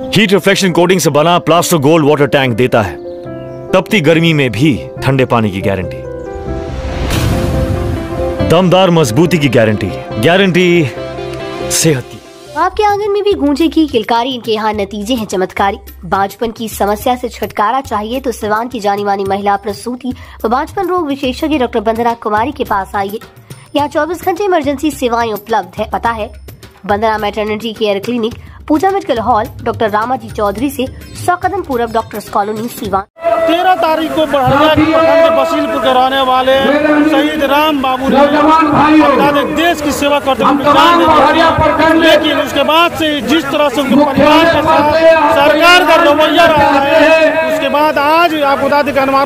Heat reflection coating से बना plaster gold water tank देता है तपती गर्मी में भी ठंडे पानी की गारंटी, दमदार मजबूती की गारंटी, गारंटी सेहत की। आपके आंगन में भी गूंजेगी किलकारी, इनके यहाँ नतीजे हैं चमत्कारी। बांझपन की समस्या से छुटकारा चाहिए तो सिवान की जानी मानी महिला प्रसूति व बांझपन रोग विशेषज्ञ डॉक्टर वंदना कुमारी के पास आइए। यहाँ 24 घंटे इमरजेंसी सेवाएं उपलब्ध है। पता है Vandana maternity care clinic, Pooja medical hall, doctor Ramaji Chaudhary से 100 कदम पूरब डॉक्टर्स कॉलोनी सिवान। 13 तारीख को बड़हरिया की प्रखंड बसीलपुर के रहने वाले शहीद राम बाबू ने अपना देश की सेवा करते हुए, लेकिन उसके बाद से जिस तरह से उनके परिवार के साथ सरकार का रवैया रहा है, उसके बाद आज आप बता दें धरना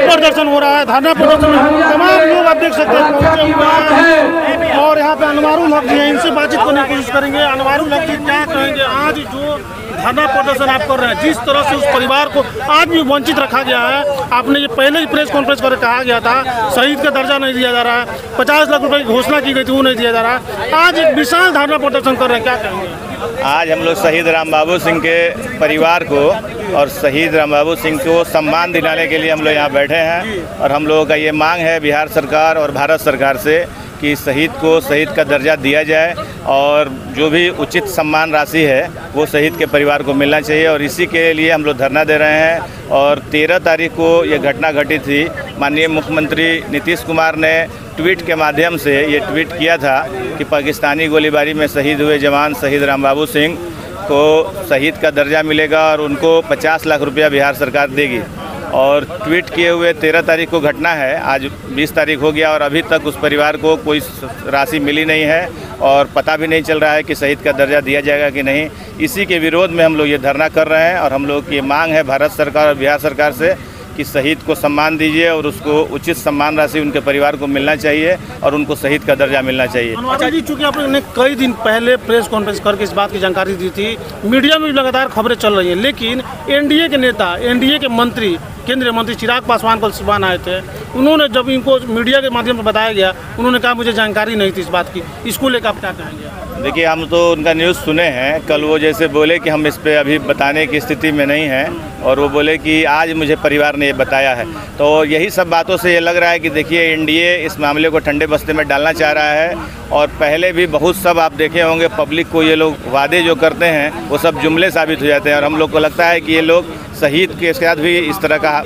प्रदर्शन हो रहा है। धरना प्रदर्शन में तमाम लोग आप देख सकते हैं पहुंचे हुए हैं और यहाँ पे अनवारुल हक जी हैं, इनसे बातचीत करने की कोशिश करेंगे। अनवारुल हक जी क्या कहेंगे आज जो धरना प्रदर्शन आप कर रहे हैं, जिस तरह से उस परिवार को आज भी वंचित रखा गया है। आपने ये पहले ही प्रेस कॉन्फ्रेंस कर कहा गया था शहीद का दर्जा नहीं दिया जा रहा है, 50 लाख रुपए की घोषणा की गई थी, वो नहीं दिया जा रहा है। आज एक विशाल धरना प्रदर्शन कर रहे हैं, क्या कहेंगे? आज हम लोग शहीद राम बाबू सिंह के परिवार को और शहीद राम बाबू सिंह को सम्मान दिलाने के लिए हम लोग यहाँ बैठे हैं और हम लोगों का ये मांग है बिहार सरकार और भारत सरकार से कि शहीद को शहीद का दर्जा दिया जाए और जो भी उचित सम्मान राशि है वो शहीद के परिवार को मिलना चाहिए और इसी के लिए हम लोग धरना दे रहे हैं। और 13 तारीख को ये घटना घटी थी। माननीय मुख्यमंत्री नीतीश कुमार ने ट्वीट के माध्यम से ये ट्वीट किया था कि पाकिस्तानी गोलीबारी में शहीद हुए जवान शहीद राम बाबू सिंह को शहीद का दर्जा मिलेगा और उनको 50 लाख रुपया बिहार सरकार देगी। और ट्वीट किए हुए 13 तारीख को घटना है, आज 20 तारीख हो गया और अभी तक उस परिवार को कोई राशि मिली नहीं है और पता भी नहीं चल रहा है कि शहीद का दर्जा दिया जाएगा कि नहीं। इसी के विरोध में हम लोग ये धरना कर रहे हैं और हम लोग की मांग है भारत सरकार और बिहार सरकार से कि शहीद को सम्मान दीजिए और उसको उचित सम्मान राशि उनके परिवार को मिलना चाहिए और उनको शहीद का दर्जा मिलना चाहिए। अच्छा जी, चूँकि आपने कई दिन पहले प्रेस कॉन्फ्रेंस करके इस बात की जानकारी दी थी, मीडिया में लगातार खबरें चल रही हैं, लेकिन एनडीए के नेता, एनडीए के मंत्री, केंद्रीय मंत्री चिराग पासवान कल सिवान आए थे। उन्होंने जब इनको मीडिया के माध्यम से बताया गया, उन्होंने कहा मुझे जानकारी नहीं थी इस बात की। इसको लेकर आप क्या कहेंगे? देखिए, हम तो उनका न्यूज़ सुने हैं। कल वो जैसे बोले कि हम इस पे अभी बताने की स्थिति में नहीं हैं और वो बोले कि आज मुझे परिवार ने ये बताया है। तो यही सब बातों से ये लग रहा है कि देखिए एनडीए इस मामले को ठंडे बस्ते में डालना चाह रहा है और पहले भी बहुत सब आप देखे होंगे पब्लिक को ये लोग वादे जो करते हैं वो सब जुमले साबित हो जाते हैं और हम लोग को लगता है कि ये लोग शहीद के साथ भी इस तरह का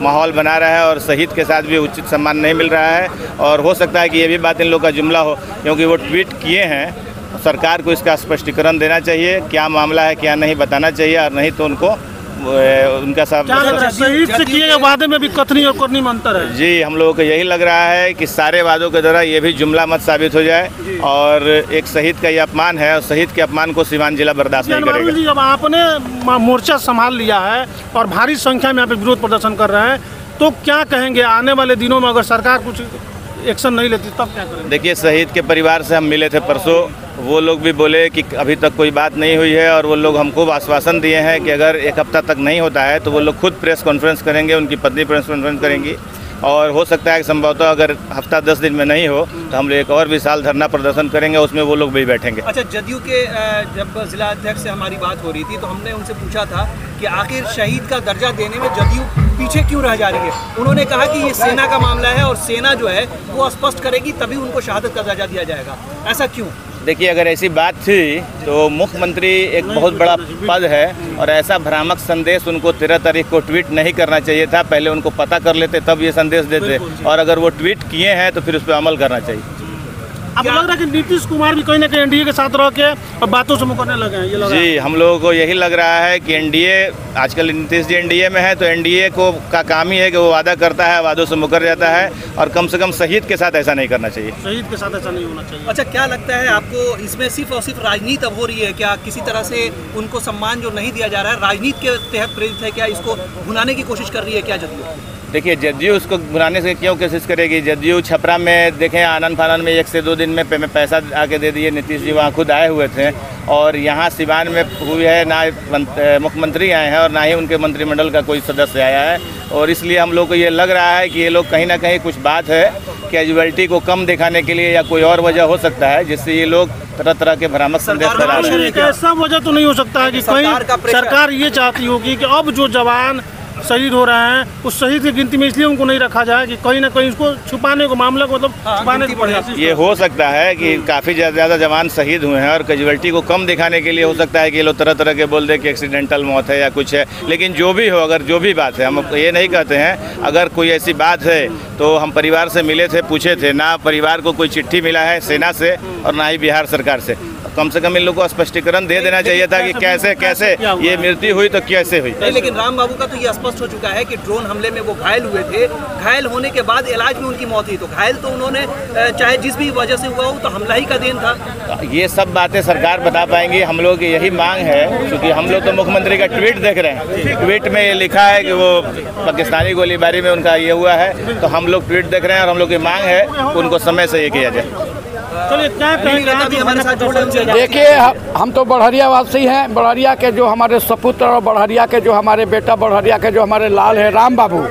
माहौल बना रहा है और शहीद के साथ भी उचित सम्मान नहीं मिल रहा है। और हो सकता है कि ये भी बात इन लोग का जुमला हो, क्योंकि वो ट्वीट किए हैं। सरकार को इसका स्पष्टीकरण देना चाहिए, क्या मामला है क्या नहीं बताना चाहिए, और नहीं तो उनको उनका सब शहीद से किए गए वादे में भी कथनी और करनी में अंतर है। जी, हम लोगों को यही लग रहा है कि सारे वादों के द्वारा ये भी जुमला मत साबित हो जाए और एक शहीद का ये अपमान है और शहीद के अपमान को सिवान जिला बर्दाश्त नहीं करेगा। अब आपने मोर्चा संभाल लिया है और भारी संख्या में यहाँ पे विरोध प्रदर्शन कर रहे हैं, तो क्या कहेंगे आने वाले दिनों में अगर सरकार कुछ एक्शन नहीं लेती तब क्या करेंगे? देखिए, शहीद के परिवार से हम मिले थे परसों, वो लोग भी बोले कि अभी तक कोई बात नहीं हुई है और वो लोग हमको आश्वासन दिए हैं कि अगर एक हफ्ता तक नहीं होता है तो वो लोग खुद प्रेस कॉन्फ्रेंस करेंगे, उनकी पत्नी प्रेस कॉन्फ्रेंस करेंगी और हो सकता है कि संभवतः अगर हफ्ता 10 दिन में नहीं हो तो हम लोग एक और विशाल धरना प्रदर्शन करेंगे, उसमें वो लोग भी बैठेंगे। अच्छा, जदयू के जब जिला अध्यक्ष से हमारी बात हो रही थी तो हमने उनसे पूछा था कि आखिर शहीद का दर्जा देने में जदयू पीछे क्यों रह जा रही है। उन्होंने कहा कि ये सेना का मामला है और सेना जो है वो स्पष्ट करेगी तभी उनको शहादत का दर्जा दिया जाएगा। ऐसा क्यों? देखिए, अगर ऐसी बात थी तो मुख्यमंत्री एक बहुत बड़ा पद है और ऐसा भ्रामक संदेश उनको 13 तारीख को ट्वीट नहीं करना चाहिए था। पहले उनको पता कर लेते तब ये संदेश देते और अगर वो ट्वीट किए हैं तो फिर उस पर अमल करना चाहिए। अब लग रहा है कि नीतीश कुमार भी कहीं ना कहीं एनडीए के साथ रह के और बातों से मुकरने लगे हैं, ये लग रहा है। जी, हम लोगों को यही लग रहा है कि एनडीए, आजकल नीतीश जी एनडीए में है तो एनडीए को का काम ही है कि वो वादा करता है, वादों से मुकर जाता है और कम से कम शहीद के साथ ऐसा नहीं करना चाहिए। शहीद के साथ ऐसा नहीं होना चाहिए। अच्छा, क्या लगता है आपको इसमें सिर्फ और सिर्फ राजनीति अब हो रही है क्या? किसी तरह से उनको सम्मान जो नहीं दिया जा रहा है राजनीति के तहत प्रेरित है क्या? इसको भुनाने की कोशिश कर रही है क्या जदयू? देखिए, जदयू उसको भुनाने से क्यों कोशिश करेगी? जदयू छपरा में देखें आनंद फानन में 1 से 2 दिन में पैसा आके दे दिए। नीतीश जी वहाँ खुद आए हुए थे और यहाँ सिवान में हुई है, ना मुख्यमंत्री आए हैं और ना ही उनके मंत्रिमंडल का कोई सदस्य आया है और इसलिए हम लोग को ये लग रहा है कि ये लोग कहीं ना कहीं कुछ बात है कि कैजुअलिटी को कम दिखाने के लिए या कोई और वजह हो सकता है जिससे ये लोग तरह तरह के भ्रामक संदेश फैला रहे हैं। एक ऐसा वजह तो नहीं हो सकता है कि कहीं सरकार ये चाहती होगी कि अब जो जवान शहीद हो रहे हैं उस शहीद की गिनती में इसलिए उनको नहीं रखा जाए कि कहीं ना कहीं उसको छुपाने को मामला को मतलब छुपाने की पड़ेगी। ये हो सकता है कि काफ़ी ज़्यादा जवान शहीद हुए हैं और कैजुअलिटी को कम दिखाने के लिए हो सकता है कि ये लोग तरह तरह के बोल दे कि एक्सीडेंटल मौत है या कुछ है। लेकिन जो भी हो, अगर जो भी बात है, हम ये नहीं कहते हैं, अगर कोई ऐसी बात है तो हम परिवार से मिले थे, पूछे थे ना, परिवार को कोई चिट्ठी मिला है सेना से और ना ही बिहार सरकार से। कम से कम इन लोगों को स्पष्टीकरण दे देना चाहिए था कि कैसे कैसे ये मृत्यु हुई तो कैसे हुई। लेकिन राम बाबू का तो ये स्पष्ट हो चुका है कि ड्रोन हमले में वो घायल हुए थे, घायल होने के बाद इलाज में उनकी मौत हुई। तो घायल तो उन्होंने चाहे जिस भी वजह से हुआ हो तो हमला ही का देन था। ये सब बातें सरकार बता पाएंगी। हम लोग की यही मांग है, क्योंकि हम लोग तो मुख्यमंत्री का ट्वीट देख रहे हैं। ट्वीट में ये लिखा है कि वो पाकिस्तानी गोलीबारी में उनका ये हुआ है, तो हम लोग ट्वीट देख रहे हैं और हम लोग की मांग है कि उनको समय से ये किया जाए। देखिए, हम तो बड़हरिया वासी हैं। बड़हरिया के जो हमारे सपुत्र और बड़हरिया के जो हमारे बेटा, बड़हरिया के जो हमारे लाल है राम बाबू,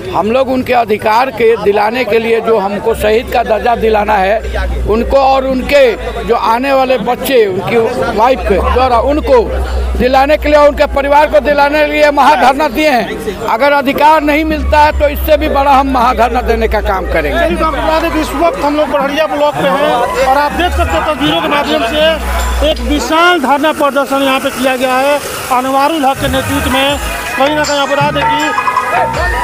हम लोग उनके अधिकार के दिलाने के लिए जो हमको शहीद का दर्जा दिलाना है, उनको और उनके जो आने वाले बच्चे, उनकी वाइफ के द्वारा उनको दिलाने के लिए, उनके परिवार को दिलाने के लिए महाधरना दिए हैं। अगर अधिकार नहीं मिलता है तो इससे भी बड़ा हम महाधरना देने का काम करेंगे। इस वक्त हम लोग बड़हरिया ब्लॉक पे हैं और आप देख सकते हैं तस्वीरों के माध्यम से एक विशाल धरना प्रदर्शन यहाँ पे किया गया है अनवारुल हक के नेतृत्व में। कहीं ना कहीं बता दें कि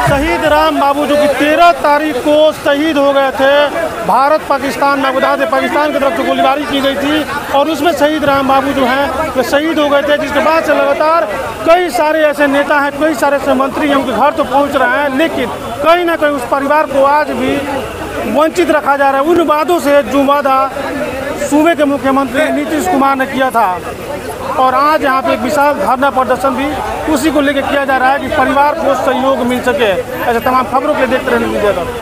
शहीद राम बाबू जो कि 13 तारीख को शहीद हो गए थे भारत पाकिस्तान में, बता दें पाकिस्तान की तरफ से गोलीबारी की गई थी और उसमें शहीद राम बाबू जो हैं वे शहीद हो गए थे। जिसके बाद से लगातार कई सारे ऐसे नेता हैं, कई सारे ऐसे मंत्री हैं, उनके घर तो पहुँच रहे हैं, लेकिन कहीं ना कहीं उस परिवार को आज भी वंचित रखा जा रहा है उन वादों से जो वादा सूबे के मुख्यमंत्री नीतीश कुमार ने किया था। और आज यहाँ पे एक विशाल धरना प्रदर्शन भी उसी को लेकर किया जा रहा है कि परिवार को सहयोग मिल सके। ऐसे तमाम खबरों के लिए देखते रहने दीजिएगा।